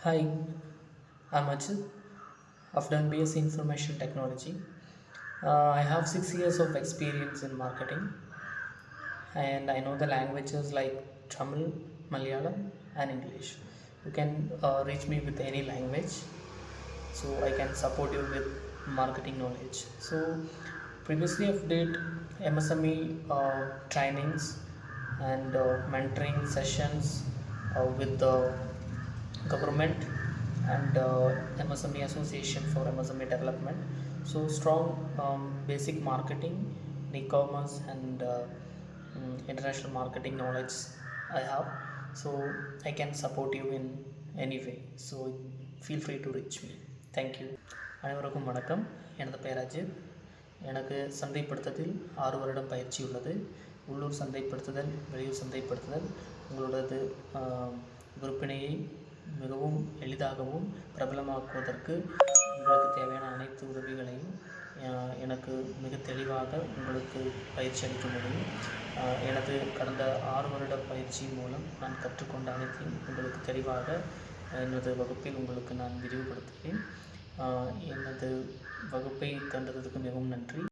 Hi, I'm Ajit. I've done BSc Information Technology. I have 6 years of experience in marketing, and I know the languages like Tamil, Malayalam, and English. You can reach me with any language, so I can support you with marketing knowledge. So previously, I've did MSME trainings and mentoring sessions with the government and MSME Association for MSME Development. So strong basic marketing, e-commerce, and international marketing knowledge I have. So I can support you in any way. So feel free to reach me. Thank you. அனைவருக்கும் வணக்கம். எனது பெயர் அஜித். எனக்கு சந்தைப்படுத்துதலில் 6 வருடம் பயிற்சி உள்ளது. உள்ளூர் சந்தைப்படுத்துதல், வெளியூர் சந்தைப்படுத்துதல் உங்களோடது விற்பனையை மிகவும் எளிதாகவும் பிரபலமாக்குவதற்கு உங்களுக்கு தேவையான அனைத்து உதவிகளையும் எனக்கு மிக தெளிவாக உங்களுக்கு பயிற்சி அளிக்க முடியும். எனது கடந்த 6 வருட பயிற்சியின் மூலம் நான் கற்றுக்கொண்ட அனைத்தையும் உங்களுக்கு தெளிவாக எனது வகுப்பில் உங்களுக்கு நான் விரிவுபடுத்துகிறேன். எனது வகுப்பை கண்டதற்கு மிகவும் நன்றி.